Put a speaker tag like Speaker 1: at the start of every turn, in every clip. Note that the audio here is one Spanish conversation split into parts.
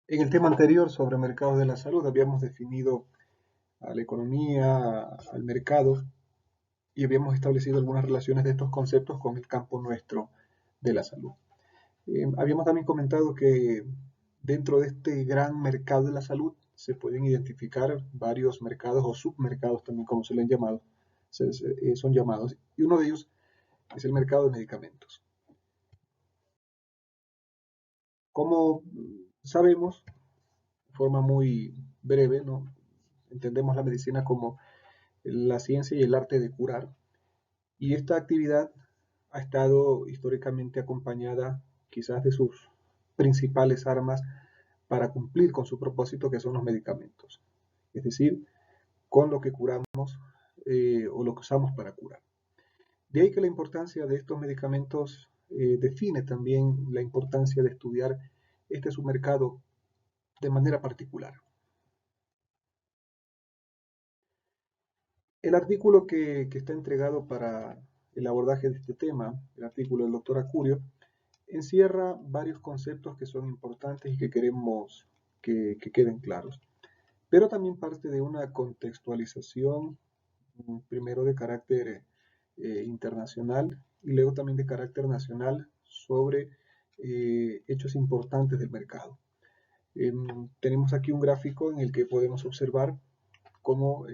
Speaker 1: En el tema anterior sobre mercados de la salud habíamos definido a la economía, al mercado y habíamos establecido algunas relaciones de estos conceptos con el campo nuestro de la salud. Habíamos también comentado que dentro de este gran mercado de la salud se pueden identificar varios mercados o submercados también como se le han llamado, son llamados, y uno de ellos es el mercado de medicamentos. Como sabemos, de forma muy breve, ¿no? Entendemos la medicina como la ciencia y el arte de curar, y esta actividad ha estado históricamente acompañada quizás de sus principales armas para cumplir con su propósito, que son los medicamentos, es decir, con lo que curamos o lo que usamos para curar. De ahí que la importancia de estos medicamentos define también la importancia de estudiar este submercado de manera particular. El artículo que está entregado para el abordaje de este tema, el artículo del doctor Acurio, encierra varios conceptos que son importantes y que queremos que queden claros, pero también parte de una contextualización, primero de carácter internacional y luego también de carácter nacional sobre hechos importantes del mercado. Tenemos aquí un gráfico en el que podemos observar cómo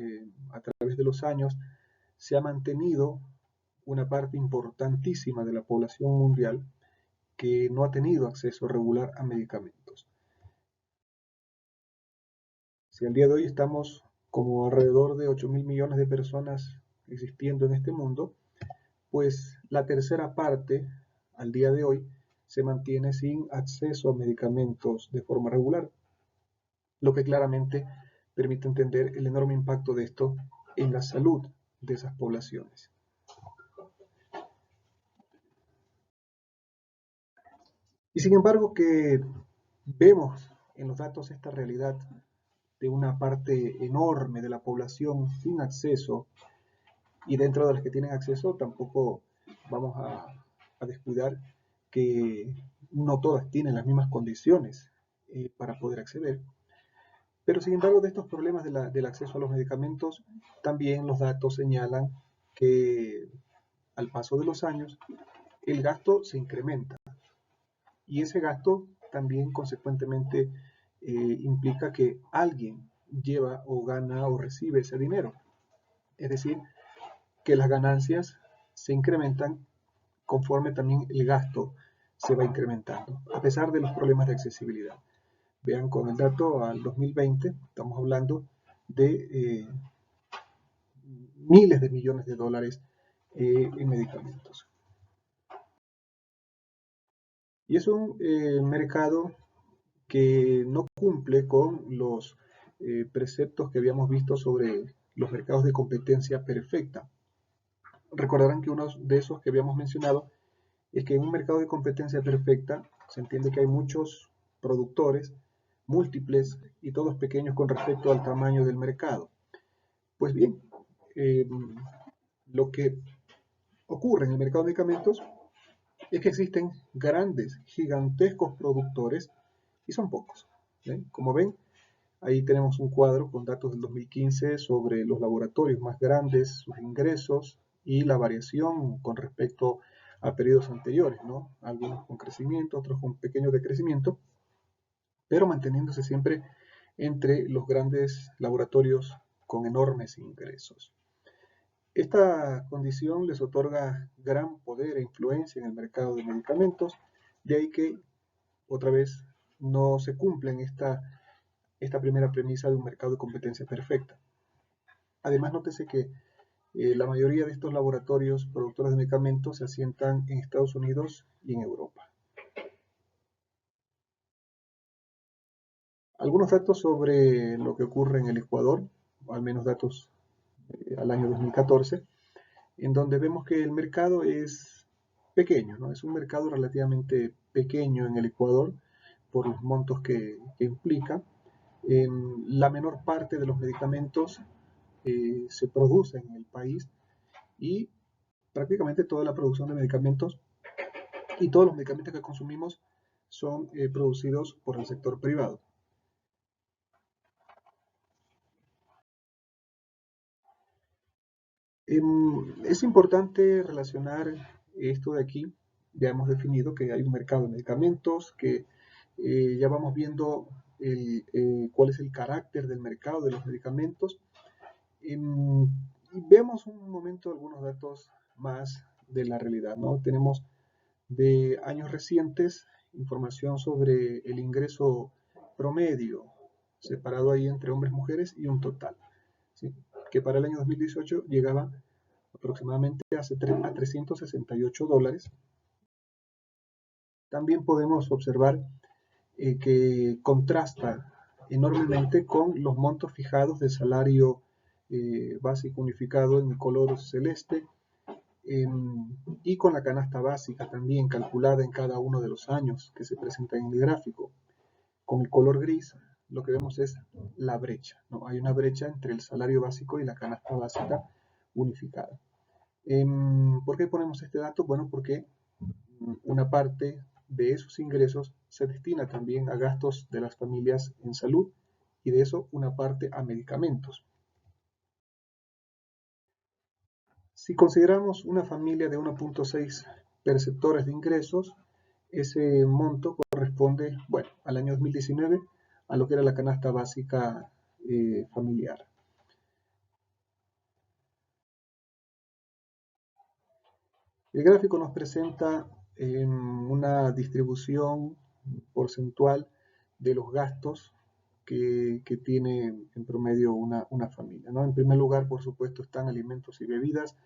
Speaker 1: a través de los años se ha mantenido una parte importantísima de la población mundial que no ha tenido acceso regular a medicamentos. Si al día de hoy estamos como alrededor de 8.000 millones de personas existiendo en este mundo, pues la tercera parte al día de hoy se mantiene sin acceso a medicamentos de forma regular, lo que claramente permite entender el enorme impacto de esto en la salud de esas poblaciones. Y sin embargo que vemos en los datos esta realidad de una parte enorme de la población sin acceso, y dentro de los que tienen acceso tampoco vamos a descuidar que no todas tienen las mismas condiciones para poder acceder. Pero sin embargo de estos problemas del acceso a los medicamentos, también los datos señalan que al paso de los años el gasto se incrementa y ese gasto también consecuentemente implica que alguien lleva o gana o recibe ese dinero. Es decir, que las ganancias se incrementan conforme también el gasto se va incrementando, a pesar de los problemas de accesibilidad. Vean con el dato al 2020, estamos hablando de miles de millones de dólares en medicamentos. Y es un mercado que no cumple con los preceptos que habíamos visto sobre los mercados de competencia perfecta. Recordarán que uno de esos que habíamos mencionado es que en un mercado de competencia perfecta se entiende que hay muchos productores, múltiples y todos pequeños con respecto al tamaño del mercado. Pues bien, eh, lo que ocurre en el mercado de medicamentos es que existen grandes, gigantescos productores y son pocos. ¿Ven? Como ven, ahí tenemos un cuadro con datos del 2015 sobre los laboratorios más grandes, sus ingresos y la variación con respecto a periodos anteriores, ¿no? Algunos con crecimiento, otros con pequeño decrecimiento, pero manteniéndose siempre entre los grandes laboratorios con enormes ingresos. Esta condición les otorga gran poder e influencia en el mercado de medicamentos, de ahí que, otra vez, no se cumplen esta primera premisa de un mercado de competencia perfecta. Además, nótese que la mayoría de estos laboratorios productores de medicamentos se asientan en Estados Unidos y en Europa. Algunos datos sobre lo que ocurre en el Ecuador, o al menos datos al año 2014, en donde vemos que el mercado es pequeño, ¿no? Es un mercado relativamente pequeño en el Ecuador por los montos que implica. La menor parte de los medicamentos se produce en el país y prácticamente toda la producción de medicamentos y todos los medicamentos que consumimos son producidos por el sector privado. Es importante relacionar esto de aquí. Ya hemos definido que hay un mercado de medicamentos, que ya vamos viendo cuál es el carácter del mercado de los medicamentos. Y vemos un momento algunos datos más de la realidad, ¿no? Tenemos de años recientes información sobre el ingreso promedio, separado ahí entre hombres y mujeres y un total, ¿sí? Que para el año 2018 llegaba aproximadamente a $368. También podemos observar que contrasta enormemente con los montos fijados de salario básico unificado en el color celeste, eh, y con la canasta básica también calculada en cada uno de los años que se presenta en el gráfico. Con el color gris lo que vemos es la brecha, ¿no? Hay una brecha entre el salario básico y la canasta básica unificada. ¿Por qué ponemos este dato? Bueno, porque una parte de esos ingresos se destina también a gastos de las familias en salud y de eso una parte a medicamentos. Si consideramos una familia de 1.6 perceptores de ingresos, ese monto corresponde, bueno, al año 2019 a lo que era la canasta básica familiar. El gráfico nos presenta una distribución porcentual de los gastos que tiene en promedio una familia, ¿no? En primer lugar, por supuesto, están alimentos y bebidas,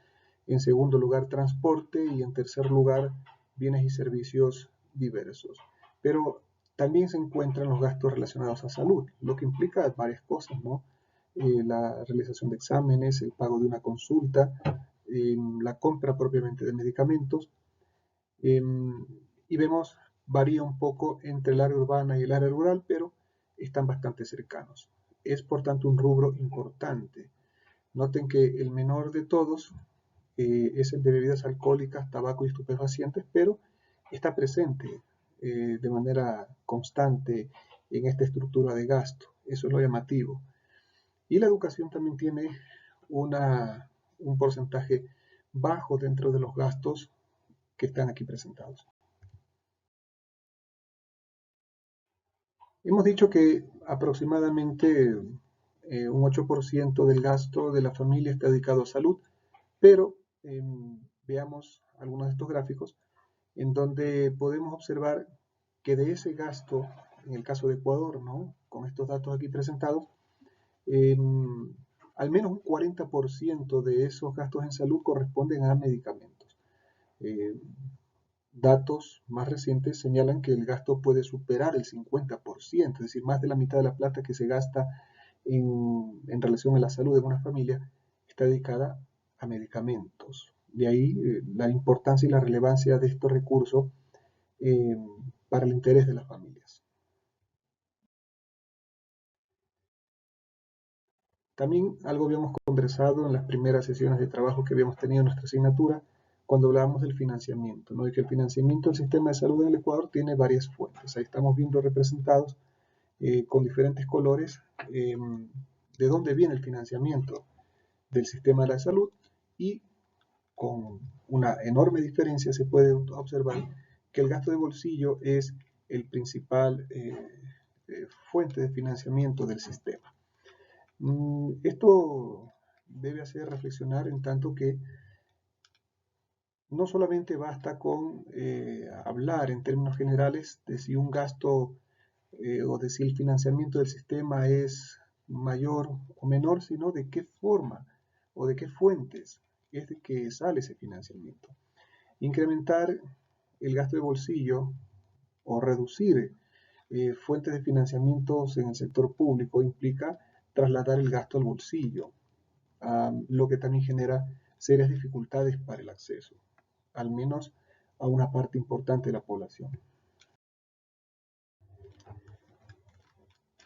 Speaker 1: en segundo lugar, transporte y en tercer lugar, bienes y servicios diversos. Pero también se encuentran los gastos relacionados a salud, lo que implica varias cosas, ¿no? La realización de exámenes, el pago de una consulta, la compra propiamente de medicamentos, y vemos, varía un poco entre el área urbana y el área rural, pero están bastante cercanos. Es por tanto un rubro importante. Noten que el menor de todos es el de bebidas alcohólicas, tabaco y estupefacientes, pero está presente de manera constante en esta estructura de gasto. Eso es lo llamativo. Y la educación también tiene un porcentaje bajo dentro de los gastos que están aquí presentados. Hemos dicho que aproximadamente un 8% del gasto de la familia está dedicado a salud, pero veamos algunos de estos gráficos en donde podemos observar que de ese gasto, en el caso de Ecuador, ¿no? Con estos datos aquí presentados, eh, al menos un 40% de esos gastos en salud corresponden a medicamentos. Eh, Datos más recientes señalan que el gasto puede superar el 50%, es decir, más de la mitad de la plata que se gasta en relación a la salud de una familia está dedicada a medicamentos. De ahí la importancia y la relevancia de estos recursos eh, para el interés de las familias. También algo habíamos conversado en las primeras sesiones de trabajo que habíamos tenido en nuestra asignatura, cuando hablábamos del financiamiento, ¿no? De que el financiamiento del sistema de salud en el Ecuador tiene varias fuentes. Ahí estamos viendo representados con diferentes colores de dónde viene el financiamiento del sistema de la salud, y con una enorme diferencia se puede observar que el gasto de bolsillo es el principal fuente de financiamiento del sistema. Esto debe hacer reflexionar en tanto que no solamente basta con hablar en términos generales de si un gasto o de si el financiamiento del sistema es mayor o menor, sino de qué forma o de qué fuentes es de que sale ese financiamiento. Incrementar el gasto de bolsillo o reducir fuentes de financiamientos en el sector público implica trasladar el gasto al bolsillo, lo que también genera serias dificultades para el acceso, al menos a una parte importante de la población.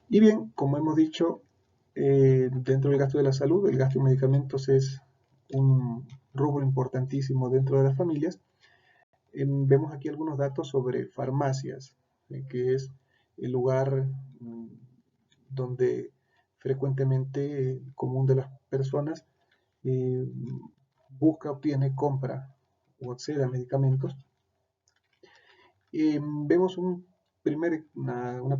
Speaker 1: Y bien, como hemos dicho, dentro del gasto de la salud, el gasto en medicamentos es un rubro importantísimo dentro de las familias. Vemos aquí algunos datos sobre farmacias, que es el lugar donde frecuentemente común de las personas busca, obtiene, compra o accede a medicamentos, vemos una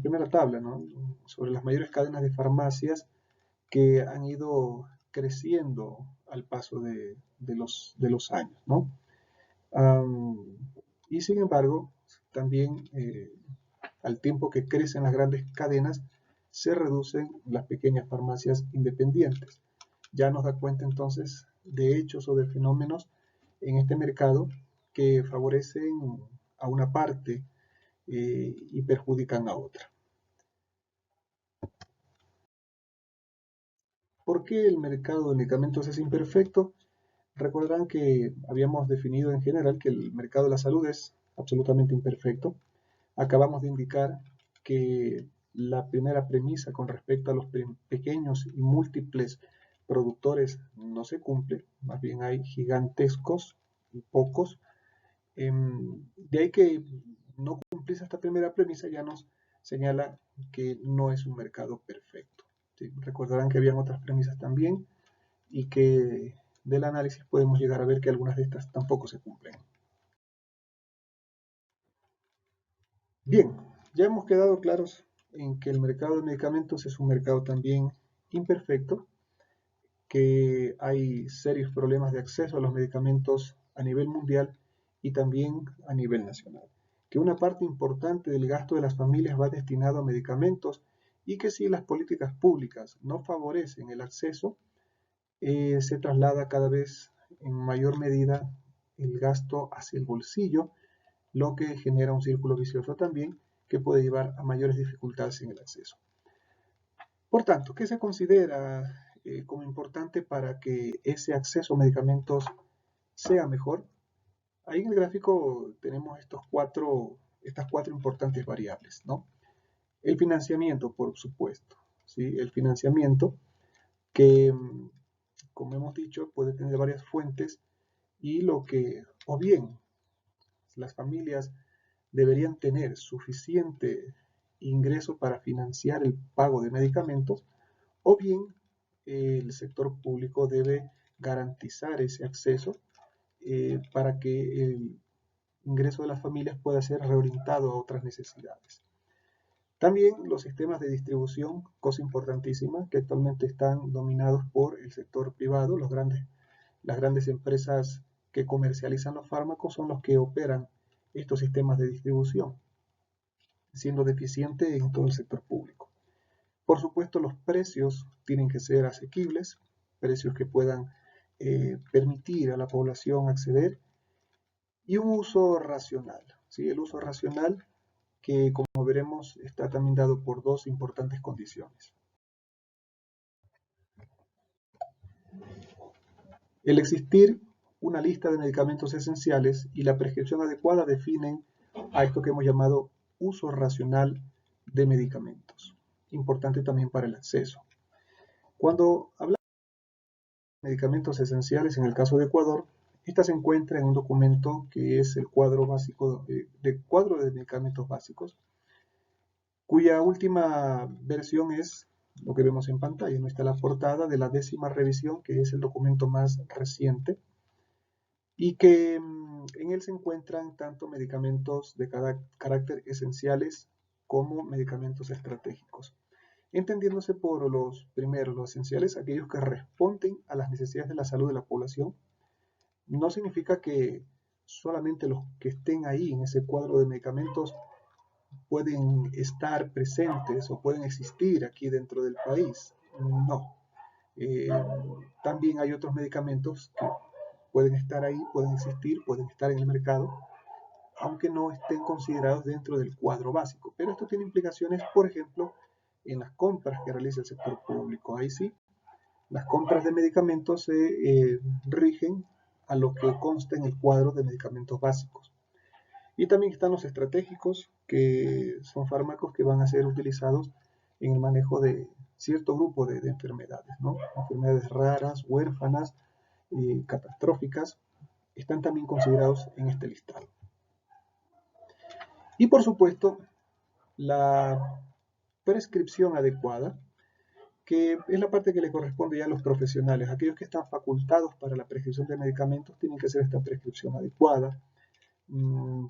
Speaker 1: primera tabla, ¿no?, sobre las mayores cadenas de farmacias que han ido creciendo al paso de los años, ¿no? Y sin embargo, también al tiempo que crecen las grandes cadenas, se reducen las pequeñas farmacias independientes. Ya nos da cuenta entonces de hechos o de fenómenos en este mercado que favorecen a una parte y perjudican a otra. ¿Por qué el mercado de medicamentos es imperfecto? Recordarán que habíamos definido en general que el mercado de la salud es absolutamente imperfecto. Acabamos de indicar que la primera premisa con respecto a los pequeños y múltiples productores no se cumple, más bien hay gigantescos y pocos. De ahí que no cumplirse esta primera premisa ya nos señala que no es un mercado perfecto. ¿Sí? Recordarán que habían otras premisas también y que del análisis podemos llegar a ver que algunas de estas tampoco se cumplen. Bien, ya hemos quedado claros en que el mercado de medicamentos es un mercado también imperfecto, que hay serios problemas de acceso a los medicamentos a nivel mundial y también a nivel nacional, que una parte importante del gasto de las familias va destinado a medicamentos y que si las políticas públicas no favorecen el acceso, se traslada cada vez en mayor medida el gasto hacia el bolsillo, lo que genera un círculo vicioso también que puede llevar a mayores dificultades en el acceso. Por tanto, ¿qué se considera como importante para que ese acceso a medicamentos sea mejor? Ahí en el gráfico tenemos estas cuatro importantes variables, ¿no? El financiamiento, por supuesto, ¿sí? El financiamiento que, como hemos dicho, puede tener varias fuentes y o bien, las familias deberían tener suficiente ingreso para financiar el pago de medicamentos, o bien el sector público debe garantizar ese acceso para que el ingreso de las familias pueda ser reorientado a otras necesidades. También los sistemas de distribución, cosa importantísima, que actualmente están dominados por el sector privado. Las grandes empresas que comercializan los fármacos son los que operan estos sistemas de distribución, siendo deficiente en todo el sector público. Por supuesto, los precios tienen que ser asequibles, precios que puedan permitir a la población acceder, y un uso racional. ¿Sí? El uso racional que, como veremos, está también dado por dos importantes condiciones. El existir una lista de medicamentos esenciales y la prescripción adecuada definen a esto que hemos llamado uso racional de medicamentos. Importante también para el acceso. Cuando hablamos de medicamentos esenciales, en el caso de Ecuador, esta se encuentra en un documento que es el cuadro básico cuadro de medicamentos básicos, cuya última versión es lo que vemos en pantalla. No está la portada de la 10ª revisión, que es el documento más reciente, y que en él se encuentran tanto medicamentos de carácter esenciales como medicamentos estratégicos, entendiéndose por los primeros, los esenciales, aquellos que responden a las necesidades de la salud de la población. No significa que solamente los que estén ahí en ese cuadro de medicamentos pueden estar presentes o pueden existir aquí dentro del país. No. También hay otros medicamentos que pueden estar ahí, pueden existir, pueden estar en el mercado, aunque no estén considerados dentro del cuadro básico. Pero esto tiene implicaciones, por ejemplo, en las compras que realiza el sector público. Ahí sí, las compras de medicamentos se rigen a lo que consta en el cuadro de medicamentos básicos. Y también están los estratégicos, que son fármacos que van a ser utilizados en el manejo de cierto grupo de enfermedades, ¿no? Enfermedades raras, huérfanas, catastróficas, están también considerados en este listado. Y por supuesto, la prescripción adecuada, que es la parte que le corresponde ya a los profesionales. Aquellos que están facultados para la prescripción de medicamentos tienen que hacer esta prescripción adecuada,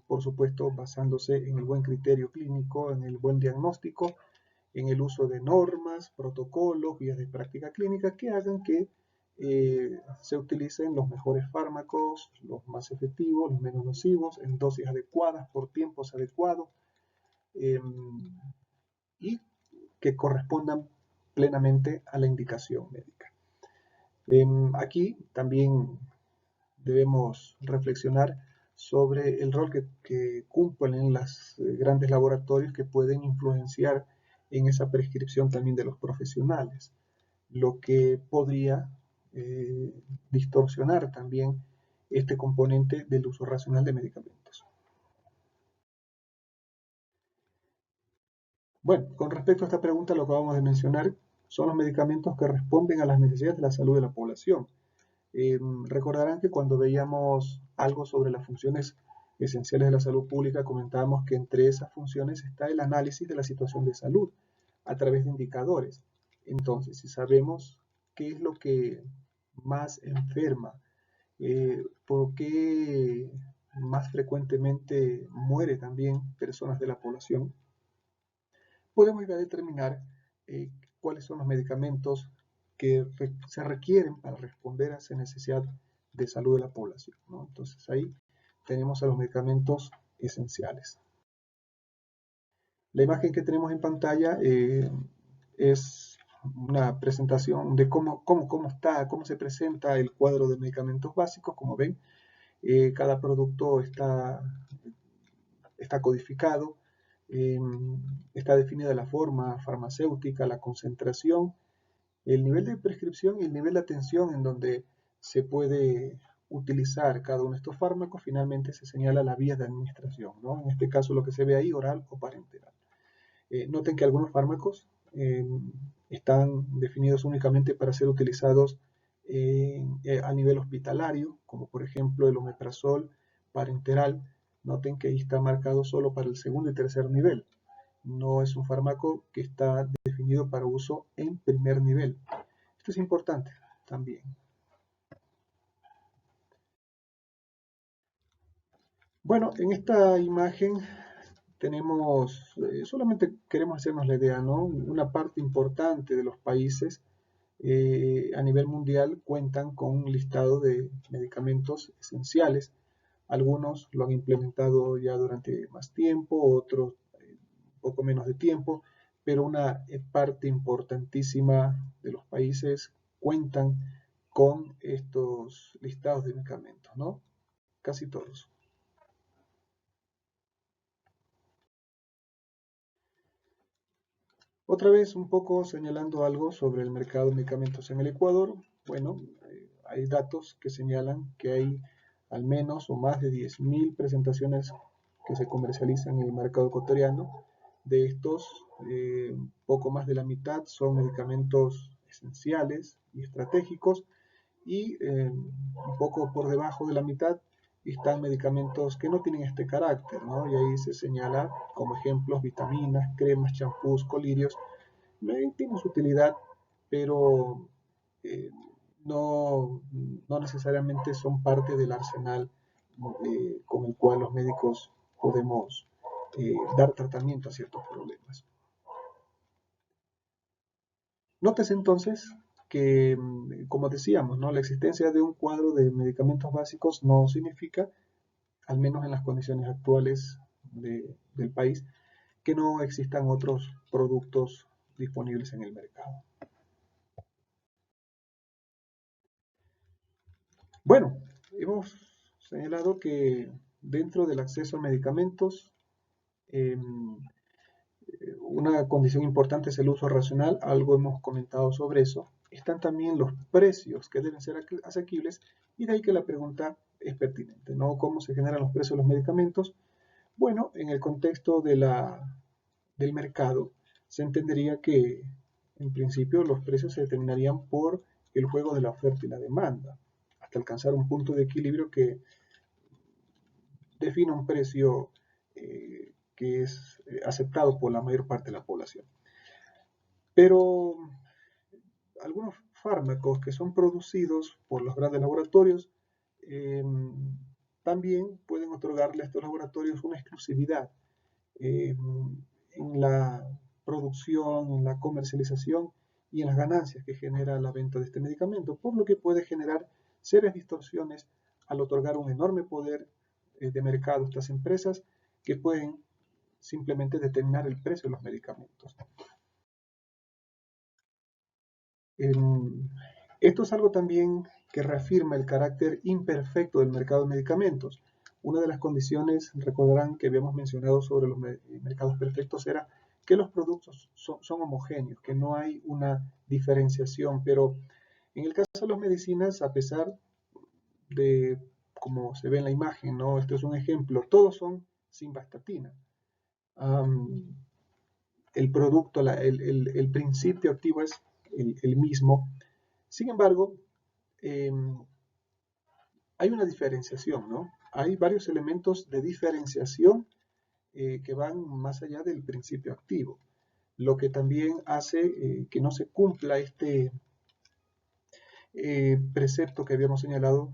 Speaker 1: por supuesto basándose en el buen criterio clínico, en el buen diagnóstico, en el uso de normas, protocolos, guías de práctica clínica que hagan que se utilicen los mejores fármacos, los más efectivos, los menos nocivos, en dosis adecuadas, por tiempos adecuados, eh, y que correspondan plenamente a la indicación médica. Aquí también debemos reflexionar sobre el rol que cumplen los grandes laboratorios que pueden influenciar en esa prescripción también de los profesionales, lo que podría eh, distorsionar también este componente del uso racional de medicamentos. Bueno, con respecto a esta pregunta, lo que vamos a mencionar son los medicamentos que responden a las necesidades de la salud de la población. Recordarán que cuando veíamos algo sobre las funciones esenciales de la salud pública, comentábamos que entre esas funciones está el análisis de la situación de salud a través de indicadores. Entonces, si sabemos qué es lo que más enferma, por qué más frecuentemente muere también personas de la población, podemos ir a determinar eh, cuáles son los medicamentos que se requieren para responder a esa necesidad de salud de la población, ¿no? Entonces ahí tenemos a los medicamentos esenciales. La imagen que tenemos en pantalla es una presentación de cómo se presenta el cuadro de medicamentos básicos. Como ven, cada producto está codificado, está definida la forma farmacéutica, la concentración, el nivel de prescripción y el nivel de atención en donde se puede utilizar cada uno de estos fármacos. Finalmente se señala la vía de administración, ¿no? En este caso lo que se ve ahí, oral o parenteral. Noten que algunos fármacos están definidos únicamente para ser utilizados a nivel hospitalario, como por ejemplo el omeprazol parenteral. Noten que ahí está marcado solo para el segundo y tercer nivel. No es un fármaco que está definido para uso en primer nivel. Esto es importante también. Bueno, en esta imagen tenemos, solamente queremos hacernos la idea, ¿no? Una parte importante de los países a nivel mundial cuentan con un listado de medicamentos esenciales. Algunos lo han implementado ya durante más tiempo, otros poco menos de tiempo, pero una parte importantísima de los países cuentan con estos listados de medicamentos, ¿no? Casi todos. Otra vez un poco señalando algo sobre el mercado de medicamentos en el Ecuador. Bueno, hay datos que señalan que hay al menos o más de 10.000 presentaciones que se comercializan en el mercado ecuatoriano. De estos, poco más de la mitad son medicamentos esenciales y estratégicos, y un poco por debajo de la mitad están medicamentos que no tienen este carácter, ¿no? Y ahí se señala como ejemplos vitaminas, cremas, champús, colirios. Tienen su utilidad, pero eh, no, no necesariamente son parte del arsenal con el cual los médicos podemos dar tratamiento a ciertos problemas. Nótese entonces que, como decíamos, ¿no? La existencia de un cuadro de medicamentos básicos no significa, al menos en las condiciones actuales del país, que no existan otros productos disponibles en el mercado. Bueno, hemos señalado que dentro del acceso a medicamentos, eh, una condición importante es el uso racional, algo hemos comentado sobre eso. Están también los precios que deben ser asequibles, y de ahí que la pregunta es pertinente, ¿no? ¿Cómo se generan los precios de los medicamentos? Bueno, en el contexto del mercado, se entendería que en principio los precios se determinarían por el juego de la oferta y la demanda, hasta alcanzar un punto de equilibrio que define un precio que es aceptado por la mayor parte de la población. Pero algunos fármacos que son producidos por los grandes laboratorios eh, también pueden otorgarle a estos laboratorios una exclusividad eh, en la producción, en la comercialización y en las ganancias que genera la venta de este medicamento, por lo que puede generar serias distorsiones al otorgar un enorme poder de mercado a estas empresas que pueden simplemente determinar el precio de los medicamentos. Esto es algo también que reafirma el carácter imperfecto del mercado de medicamentos. Una de las condiciones, recordarán que habíamos mencionado sobre los mercados perfectos, era que los productos son homogéneos, que no hay una diferenciación, pero en el caso de las medicinas, a pesar de, como se ve en la imagen, ¿no? Esto es un ejemplo, todos son simvastatina. Um, el producto, el principio activo es el mismo. Sin embargo, eh, hay una diferenciación, ¿no? Hay varios elementos de diferenciación que van más allá del principio activo, lo que también hace que no se cumpla este precepto que habíamos señalado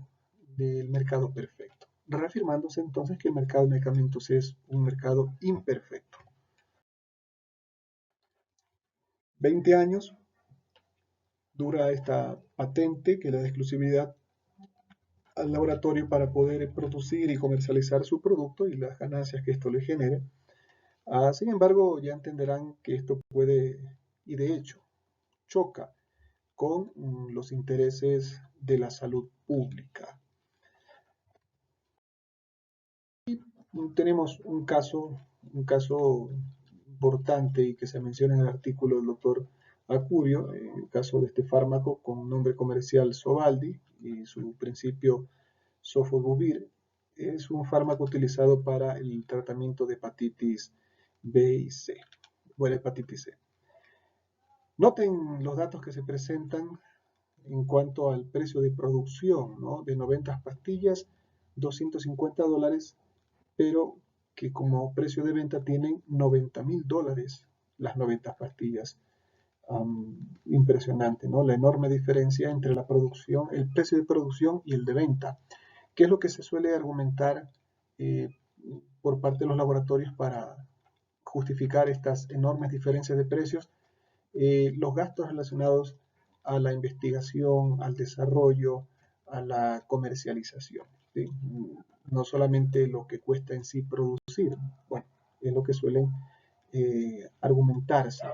Speaker 1: del mercado perfecto, reafirmándose entonces que el mercado de medicamentos es un mercado imperfecto. 20 años dura esta patente que le da exclusividad al laboratorio para poder producir y comercializar su producto y las ganancias que esto le genere. Sin embargo, ya entenderán que esto puede, y de hecho, choca con los intereses de la salud pública. Tenemos un caso importante y que se menciona en el artículo del doctor Acurio, el caso de este fármaco con nombre comercial Sovaldi y su principio Sofovir. Es un fármaco utilizado para el tratamiento de hepatitis B y C, o la hepatitis C. Noten los datos que se presentan en cuanto al precio de producción, ¿no? De 90 pastillas, $250, pero que como precio de venta tienen $90.000 las 90 pastillas. Impresionante, ¿no? La enorme diferencia entre la producción, el precio de producción y el de venta, que es lo que se suele argumentar eh, por parte de los laboratorios para justificar estas enormes diferencias de precios, los gastos relacionados a la investigación, al desarrollo, a la comercialización. ¿Sí? No solamente lo que cuesta en sí producir, bueno, es lo que suelen argumentarse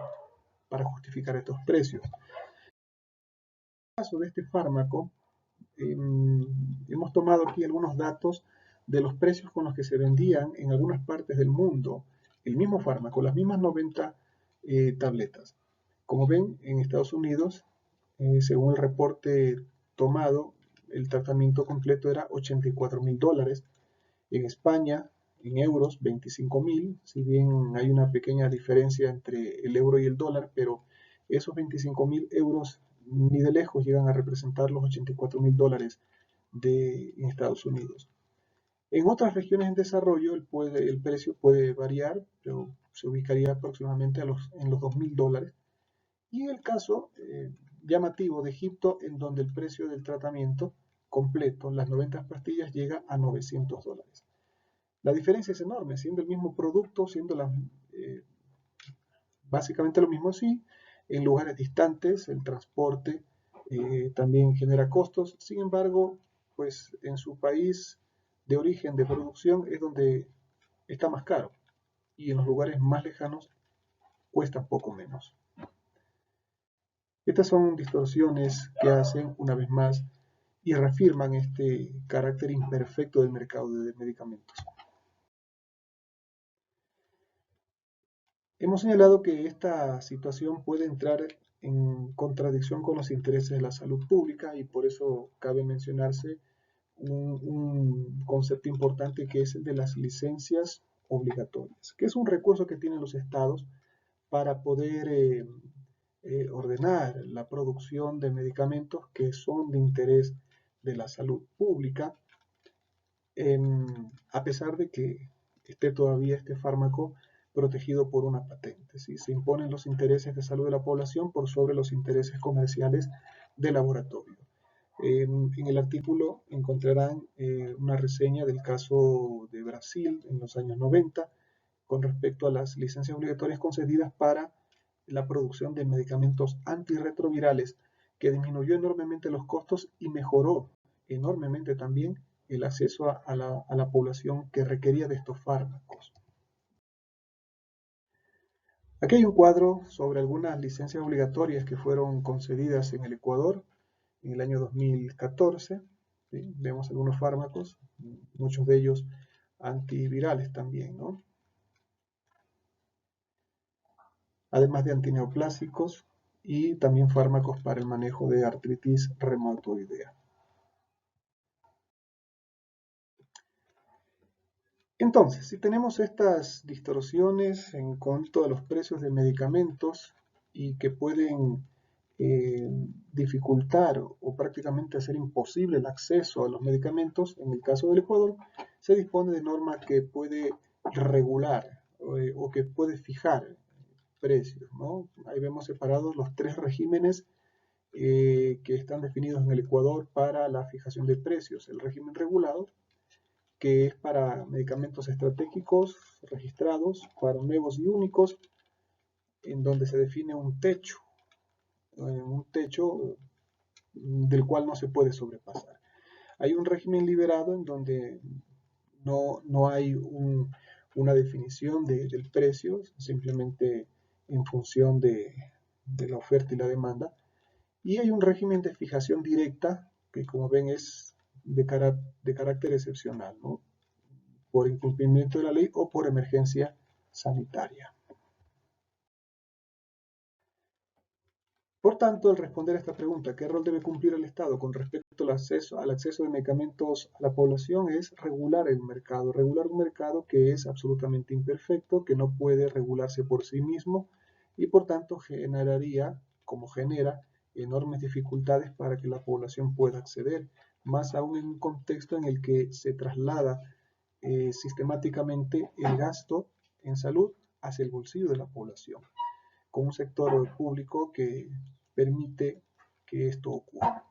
Speaker 1: para justificar estos precios. En el caso de este fármaco, hemos tomado aquí algunos datos de los precios con los que se vendían en algunas partes del mundo el mismo fármaco, las mismas 90 tabletas. Como ven, en Estados Unidos, según el reporte tomado, el tratamiento completo era $84.000. En España, en euros, 25.000, si bien hay una pequeña diferencia entre el euro y el dólar, pero esos 25.000 euros ni de lejos llegan a representar los $84.000 en Estados Unidos. En otras regiones en desarrollo el precio puede variar, pero se ubicaría aproximadamente en los $2.000. Y el caso llamativo de Egipto, en donde el precio del tratamiento completo, las 90 pastillas, llega a $900. La diferencia es enorme, siendo el mismo producto, siendo básicamente lo mismo, sí, en lugares distantes, el transporte también genera costos. Sin embargo, pues en su país de origen de producción es donde está más caro y en los lugares más lejanos cuesta poco menos. Estas son distorsiones que hacen, una vez más, y reafirman este carácter imperfecto del mercado de medicamentos. Hemos señalado que esta situación puede entrar en contradicción con los intereses de la salud pública y por eso cabe mencionarse un concepto importante que es el de las licencias obligatorias, que es un recurso que tienen los estados para poder ordenar la producción de medicamentos que son de interés de la salud pública, a pesar de que esté todavía este fármaco protegido por una patente. ¿Sí? Se imponen los intereses de salud de la población por sobre los intereses comerciales del laboratorio. En el artículo encontrarán una reseña del caso de Brasil en los años 90 con respecto a las licencias obligatorias concedidas para la producción de medicamentos antirretrovirales, que disminuyó enormemente los costos y mejoró enormemente también el acceso a la población que requería de estos fármacos. Aquí hay un cuadro sobre algunas licencias obligatorias que fueron concedidas en el Ecuador en el año 2014. ¿Sí? Vemos algunos fármacos, muchos de ellos antivirales también, ¿no? Además de antineoplásicos y también fármacos para el manejo de artritis reumatoidea. Entonces, si tenemos estas distorsiones en cuanto a los precios de medicamentos y que pueden dificultar o prácticamente hacer imposible el acceso a los medicamentos, en el caso del Ecuador, se dispone de norma que puede regular o que puede fijar precios, ¿no? Ahí vemos separados los tres regímenes que están definidos en el Ecuador para la fijación de precios. El régimen regulado, que es para medicamentos estratégicos registrados, para nuevos y únicos, en donde se define un techo del cual no se puede sobrepasar. Hay un régimen liberado en donde no hay una definición del precio, simplemente en función de la oferta y la demanda. Y hay un régimen de fijación directa que, como ven, es de carácter excepcional, ¿no? Por incumplimiento de la ley o por emergencia sanitaria. Por tanto, al responder a esta pregunta, ¿qué rol debe cumplir el Estado con respecto al acceso de medicamentos a la población? Es regular un mercado que es absolutamente imperfecto, que no puede regularse por sí mismo y por tanto generaría, como genera, enormes dificultades para que la población pueda acceder, más aún en un contexto en el que se traslada sistemáticamente el gasto en salud hacia el bolsillo de la población, con un sector público que permite que esto ocurra.